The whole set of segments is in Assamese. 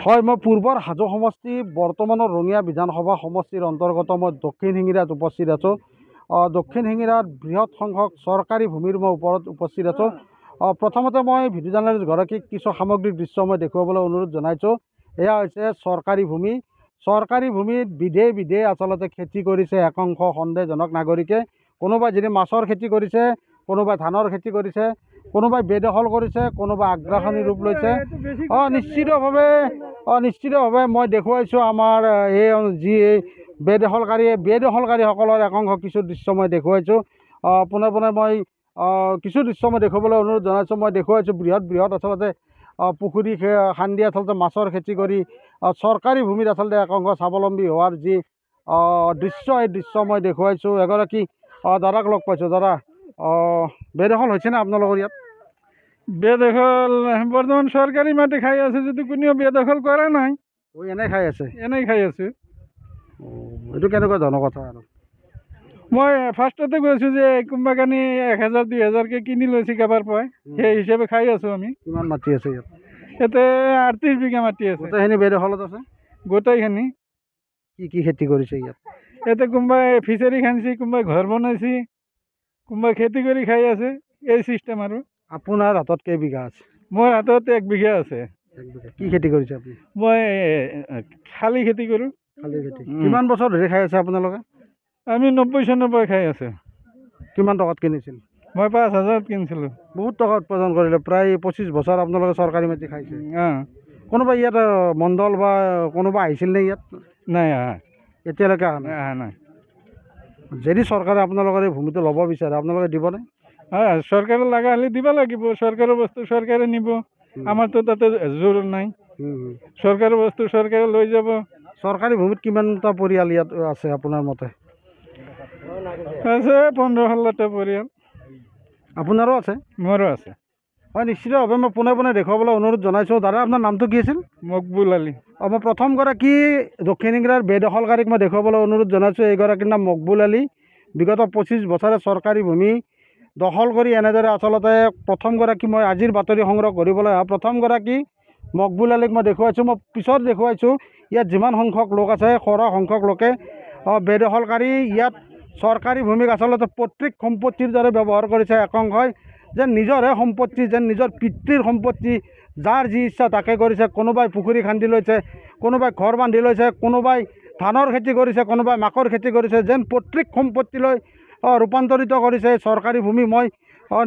হয়, মই পূৰ্বৰ হাজো সমষ্টি বৰ্তমানৰ ৰঙিয়া বিধানসভা সমষ্টিৰ অন্তৰ্গত মই দক্ষিণ শিঙিৰাত উপস্থিত আছোঁ। দক্ষিণ শিঙিৰাত বৃহৎ সংখ্যক চৰকাৰী ভূমিৰ মই ওপৰত উপস্থিত আছোঁ। প্ৰথমতে মই ভিডিঅ' জাৰ্নেলিষ্টগৰাকীক কিছু সামগ্ৰিক দৃশ্য মই দেখুৱাবলৈ অনুৰোধ জনাইছোঁ। এয়া হৈছে চৰকাৰী ভূমি। চৰকাৰী ভূমিত বিধে বিধে আচলতে খেতি কৰিছে একাংশ সন্দেহজনক নাগৰিকে। কোনোবাই যদি মাছৰ খেতি কৰিছে, কোনোবাই ধানৰ খেতি কৰিছে, কোনোবাই বেদখল কৰিছে, কোনোবাই আগ্ৰাসনী ৰূপ লৈছে। নিশ্চিতভাৱে মই দেখুৱাইছোঁ আমাৰ এই যি বেদখলকাৰীসকলৰ একাংশ কিছু দৃশ্য মই দেখুৱাইছোঁ। পোনে পোনে মই কিছু দৃশ্য মই দেখুৱাবলৈ অনুৰোধ জনাইছোঁ। মই দেখুৱাইছোঁ বৃহৎ আচলতে পুখুৰী খান্দি আচলতে মাছৰ খেতি কৰি চৰকাৰী ভূমিত আচলতে একাংশ স্বাৱলম্বী হোৱাৰ যি দৃশ্য, এই দৃশ্য মই দেখুৱাইছোঁ। এগৰাকী দাদাক লগ পাইছোঁ। দাদা, বেদখল হৈছেনে আপোনালোকৰ ইয়াত? বেদখল বৰ্তমান চৰকাৰী মাটি খাই আছে, যদি কোনেও বেদখল কৰা নাই। এনেই খাই আছে? এনেই খাই আছোঁ। এইটো কেনেকুৱা ধৰণৰ কথা? আৰু মই ফাৰ্ষ্টতে কৈছোঁ যে কোনোবা কানি 1000 2000কে কিনি লৈছে কাৰোবাৰ পৰাই, সেই হিচাপে খাই আছোঁ আমি। কিমান মাটি আছে ইয়াত? ইয়াতে 38 বিঘা মাটি আছে। গোটেইখিনি বেদখলত আছে? গোটেইখিনি। কি খেতি কৰিছে ইয়াত? ইয়াতে কোনোবাই ফিচাৰী খান্দিছে, কোনোবাই ঘৰ বনাইছে, কোনোবাই খেতি কৰি খাই আছে। এই চিষ্টেম। আৰু আপোনাৰ হাতত কেইবিঘা আছে? মোৰ হাতত 1 বিঘা আছে। কি খেতি কৰিছে আপুনি? মই শালি খেতি কৰোঁ। শালি খেতি কিমান বছৰ ধৰি খাই আছে আপোনালোকে? আমি 90 চনৰ পৰা খাই আছোঁ। কিমান টকাত কিনিছিল? মই 5000ত কিনিছিলোঁ। বহুত টকা উৎপাদন কৰিলে। প্ৰায় 25 বছৰ আপোনালোকে চৰকাৰী মাটি খাইছে। কোনোবা ইয়াত মণ্ডল বা কোনোবা আহিছিল নে ইয়াত? নাই, এতিয়ালৈকে অহা নাই। যদি চৰকাৰে আপোনালোকৰ এই ভূমিটো ল'ব বিচাৰে, আপোনালোকে দিবনে? চৰকাৰে লগা হ'লে দিব লাগিব। চৰকাৰৰ বস্তু চৰকাৰে নিব, আমাৰতো তাতে জোৰ নাই। চৰকাৰৰ বস্তু চৰকাৰে লৈ যাব। চৰকাৰী ভূমিত কিমানটা পৰিয়াল ইয়াত আছে আপোনাৰ মতে? আছে 15-16টা পৰিয়াল। আপোনাৰো আছে? মোৰো আছে। হয়, নিশ্চিতভাৱে মই পোনে পোনে দেখুৱাবলৈ অনুৰোধ জনাইছোঁ। দাদা, আপোনাৰ নামটো কি আছিল? মকবুল আলী। মই প্ৰথমগৰাকী দক্ষিণ শিঙিৰাৰ বেদখলকাৰীক মই দেখুৱাবলৈ অনুৰোধ জনাইছোঁ। এইগৰাকীৰ নাম মকবুল আলী। বিগত 25 বছৰে চৰকাৰী ভূমি দখল কৰি এনেদৰে আচলতে প্ৰথমগৰাকী, মই আজিৰ বাতৰি সংগ্ৰহ কৰিবলৈ অহা প্ৰথমগৰাকী মকবুল আলীক মই দেখুৱাইছোঁ। মই পিছত দেখুৱাইছোঁ ইয়াত যিমান সংখ্যক লোক আছে, সৰহ সংখ্যক লোকে বেদখলকাৰী ইয়াত চৰকাৰী ভূমিক আচলতে পৈতৃক সম্পত্তিৰ দৰে ব্যৱহাৰ কৰিছে। একাংশই যেন নিজৰহে সম্পত্তি, যেন নিজৰ পিতৃৰ সম্পত্তি, যাৰ যি ইচ্ছা তাকে কৰিছে। কোনোবাই পুখুৰী খান্দি লৈছে, কোনোবাই ঘৰ বান্ধি লৈছে, কোনোবাই ধানৰ খেতি কৰিছে, কোনোবাই মাকৰ খেতি কৰিছে, যেন পৈতৃক সম্পত্তিলৈ ৰূপান্তৰিত কৰিছে চৰকাৰী ভূমি। মই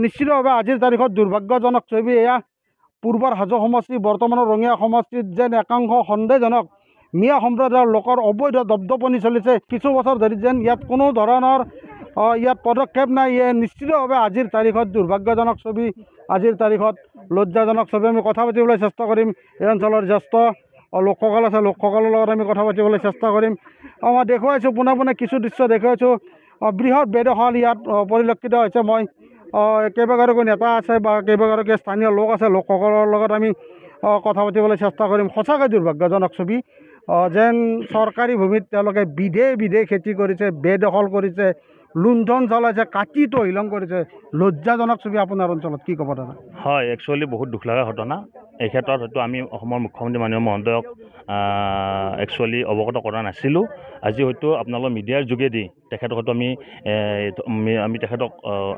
নিশ্চিতভাৱে আজিৰ তাৰিখত দুৰ্ভাগ্যজনক ছবি এয়া। পূৰ্বৰ হাজো সমষ্টি বৰ্তমানৰ ৰঙিয়া সমষ্টিত যেন একাংশ সন্দেহজনক মিয়া সম্প্ৰদায়ৰ লোকৰ অবৈধ দপদপনি চলিছে। কিছু বছৰ ধৰি যেন ইয়াত কোনো ধৰণৰ ইয়াত পদক্ষেপ নাই। নিশ্চিতভাৱে আজিৰ তাৰিখত দুৰ্ভাগ্যজনক ছবি, আজিৰ তাৰিখত লজ্জাজনক ছবি। আমি কথা পাতিবলৈ চেষ্টা কৰিম। এই অঞ্চলৰ জ্যেষ্ঠ লোকসকল আছে, লোকসকলৰ লগত আমি কথা পাতিবলৈ চেষ্টা কৰিম। মই দেখুৱাইছোঁ পোনে পোনে কিছু দৃশ্য দেখুৱাইছোঁ। বৃহৎ বেদখল ইয়াত পৰিলক্ষিত হৈছে। মই কেইবাগৰাকী নেতা আছে বা কেইবাগৰাকী স্থানীয় লোক আছে, লোকসকলৰ লগত আমি কথা পাতিবলৈ চেষ্টা কৰিম। সঁচাকৈ দুৰ্ভাগ্যজনক ছবি। যেন চৰকাৰী ভূমিত তেওঁলোকে বিধে বিধে খেতি কৰিছে, বেদখল কৰিছে, লুণ্ঠন চলাইছে, কাটি তহিলং কৰিছে। লজ্জাজনক ছবি। আপোনাৰ অঞ্চলত কি ক'ব দাদা? হয়, একচুৱেলি বহুত দুখ লগা ঘটনা। এই ক্ষেত্ৰত হয়তো আমি অসমৰ মুখ্যমন্ত্ৰী মাননীয় মহোদয়ক একচুৱেলি অৱগত কৰা নাছিলোঁ। আজি হয়তো আপোনালোকৰ মিডিয়াৰ যোগেদি তেখেতক হয়তো আমি তেখেতক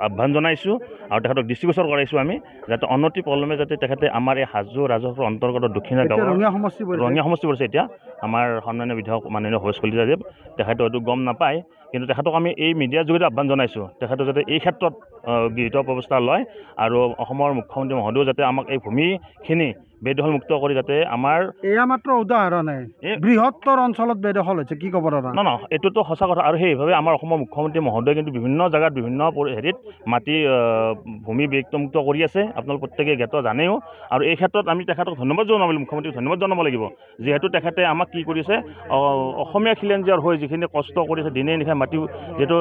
আহ্বান জনাইছোঁ আৰু তেখেতক দৃষ্টিগোচৰ কৰাইছোঁ আমি, যাতে অনতি পলমে যাতে তেখেতে আমাৰ এই হাজো ৰাজহৰ অন্তৰ্গত দক্ষিণৰ গাঁৱৰ ৰঙিয়া সমষ্টি পৰিছে এতিয়া আমাৰ সন্মানীয় বিধায়ক মাননীয় ভৱেশ কলিতাদেৱ, তেখেতে হয়তো গম নাপায়, কিন্তু তেখেতক আমি এই মিডিয়াৰ যোগেদি আহ্বান জনাইছোঁ তেখেতে যাতে এই ক্ষেত্ৰত গৃহীত ব্যৱস্থা লয় আৰু অসমৰ মুখ্যমন্ত্ৰী মহোদয়েও যাতে আমাক এই ভূমিখিনি বেদখল মুক্ত কৰি যাতে আমাৰ এয়া মাত্ৰ উদাহৰণে বৃহত্তৰ অঞ্চলত বেদখল হৈছে। কি ক'ব দাদা? নহয়, এইটোতো সঁচা কথা। আৰু সেইভাৱে আমাৰ অসমৰ মুখ্যমন্ত্ৰী মহোদয়ে কিন্তু বিভিন্ন জেগাত বিভিন্ন হেৰিত মাটি ভূমি বেদখলমুক্ত কৰি আছে, আপোনালোক প্ৰত্যেকে জ্ঞাত জানেও। আৰু এই ক্ষেত্ৰত আমি তেখেতক ধন্যবাদ জনাব লাগিব, মুখ্যমন্ত্ৰীক ধন্যবাদ জনাব লাগিব, যিহেতু তেখেতে আমাক কি কৰিছে, অসমীয়া খিলেঞ্জীয়াৰ হৈ যিখিনি কষ্ট কৰিছে, দিনে নিশাই মাটি যিহেতু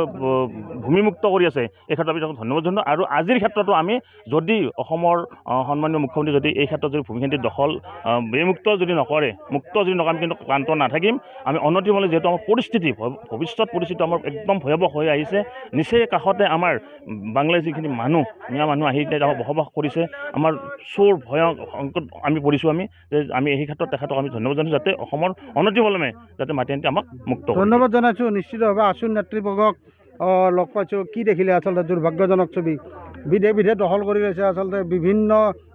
ভূমিমুক্ত কৰি আছে, এই ক্ষেত্ৰত আমি তেওঁক ধন্যবাদ জনাওঁ। আৰু আজিৰ ক্ষেত্ৰতো আমি যদি অসমৰ সন্মানীয় মুখ্যমন্ত্ৰী যদি এই ক্ষেত্ৰত যদি ভূমিখিনি দখল বেমুক্ত যদি নকৰে, মুক্ত যদি নকৰে, আমি কিন্তু ক্লান্ত নাথাকিম। আমি অনতিপলমে যিহেতু আমাৰ পৰিস্থিতি, ভৱিষ্যত পৰিস্থিতি আমাৰ একদম ভয়াৱহ হৈ আহিছে। নিচেই কাষতে আমাৰ বাংলাৰ যিখিনি মানুহ মিয়া মানুহ আহি এতিয়া বসবাস কৰিছে। আমাৰ চোৰ ভয়ংকৰ সংকট আমি পৰিছোঁ যে আমি এই ক্ষেত্ৰত তেখেতক আমি ধন্যবাদ জনাইছোঁ, যাতে অসমৰ অনতিপলমে যাতে মাতি আনি আমাক মুক্ত কৰে। ধন্যবাদ জনাইছোঁ। নিশ্চিতভাৱে আছুৰ নেতৃবৰ্গক লগ পাইছোঁ। কি দেখিলে আচলতে দুৰ্ভাগ্যজনক ছবি, বিধে বিধে দখল কৰি লৈছে, আচলতে বিভিন্ন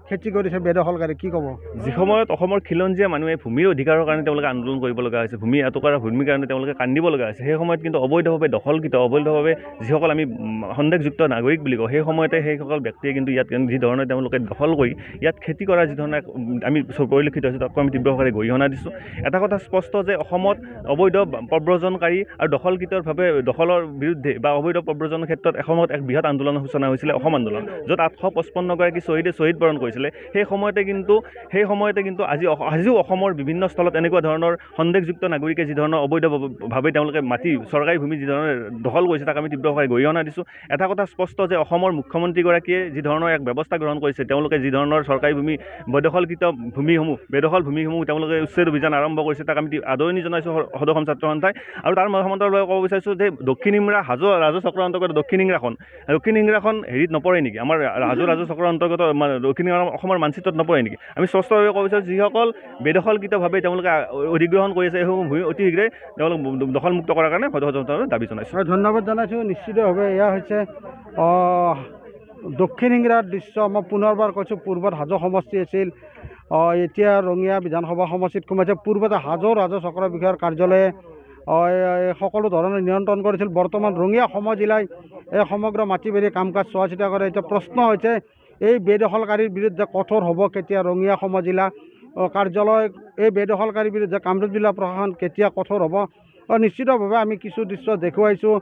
খেতি কৰিছে বেদখলকাৰী, কি ক'ব? যি সময়ত অসমৰ খিলঞ্জীয়া মানুহে ভূমিৰ অধিকাৰৰ কাৰণে তেওঁলোকে আন্দোলন কৰিব লগা হৈছে, ভূমি এটুকুৰা ভূমিৰ কাৰণে তেওঁলোকে কান্দিব লগা হৈছে, সেই সময়ত কিন্তু অবৈধভাৱে দখলকৃত, অবৈধভাৱে যিসকল আমি সন্দেহযুক্ত নাগৰিক বুলি কওঁ, সেই সময়তে সেইসকল ব্যক্তিয়ে কিন্তু ইয়াত যি ধৰণে তেওঁলোকে দখল কৰি ইয়াত খেতি কৰা যি ধৰণে আমি পৰিলক্ষিত হৈছোঁ, তাকো আমি তীব্ৰভাৱে গৰিহণা দিছোঁ। এটা কথা স্পষ্ট যে অসমত অবৈধ প্ৰব্ৰজনকাৰী আৰু দখলকৃতভাৱে দখলৰ বিৰুদ্ধে বা অবৈধ প্ৰব্ৰজনৰ ক্ষেত্ৰত এসময়ত এক বৃহৎ আন্দোলনৰ সূচনা হৈছিলে, অসম আন্দোলন, য'ত 855গৰাকী শ্বহীদে শ্বহীদ বৰণ কৰিছিলে। সেই সময়তে কিন্তু আজিও অসমৰ বিভিন্ন স্থলত এনেকুৱা ধৰণৰ সন্দেহযুক্ত নাগৰিকে যি ধৰণৰ অবৈধভাৱে তেওঁলোকে মাটি চৰকাৰী ভূমি যি ধৰণে দখল কৰিছে, তাক আমি তীব্ৰভাৱে গৰিহণা দিছোঁ। এটা কথা স্পষ্ট যে অসমৰ মুখ্যমন্ত্ৰীগৰাকীয়ে যি ধৰণৰ এক ব্যৱস্থা গ্ৰহণ কৰিছে, তেওঁলোকে যি ধৰণৰ চৰকাৰী ভূমি বেদখল ভূমিসমূহ তেওঁলোকে উচ্ছেদ অভিযান আৰম্ভ কৰিছে, তাক আমি আদৰণি জনাইছোঁ সদৌ অসম ছাত্ৰ সন্থাই। আৰু তাৰ সমান্তৰালভাৱে ক'ব বিচাৰিছোঁ যে দক্ষিণ ইংৰা হাজো ৰাজহ চক্ৰৰ অন্তৰ্গত দক্ষিণ ইংৰাখন হেৰিত নপৰে নেকি? আমাৰ হাজো ৰাজহ চক্ৰৰ অন্তৰ্গত দক্ষিণ ইংৰা অসমৰ মানচিত্ৰত নপৰে নেকি? আমি স্পষ্টভাৱে ক'ব বিচাৰোঁ যিসকল বেদখলকৃতভাৱে তেওঁলোকে অধিগ্ৰহণ কৰিছে, সেইসমূহ ভূমি অতি শীঘ্ৰে তেওঁলোক দখলমুক্ত কৰাৰ কাৰণে সদৌ দাবী জনাইছোঁ। ধন্যবাদ জনাইছোঁ। নিশ্চিতভাৱে এয়া হৈছে দক্ষিণ ইংৰাৰ দৃশ্য। মই পুনৰবাৰ কৈছোঁ, পূৰ্বত হাজো সমষ্টি আছিল, এতিয়া ৰঙিয়া বিধানসভা সমষ্টিত সোমাইছে। পূৰ্বতে হাজো ৰাজহ চক্ৰ বিষয়াৰ কাৰ্যালয়ে সকলো ধৰণে নিয়ন্ত্ৰণ কৰিছিল। বৰ্তমান ৰঙিয়া সমজিলাই এই সমগ্ৰ মাটি বাৰী কাম কাজ চোৱা চিতা কৰে। এতিয়া প্ৰশ্ন হৈছে এই বেদখলকাৰীৰ বিৰুদ্ধে কঠোৰ হ'ব কেতিয়া ৰঙিয়া সমজিলা কাৰ্যালয়, এই বেদখলকাৰীৰ বিৰুদ্ধে কামৰূপ জিলা প্ৰশাসন কেতিয়া কঠোৰ হ'ব? নিশ্চিতভাৱে আমি কিছু দৃশ্য দেখুৱাইছোঁ।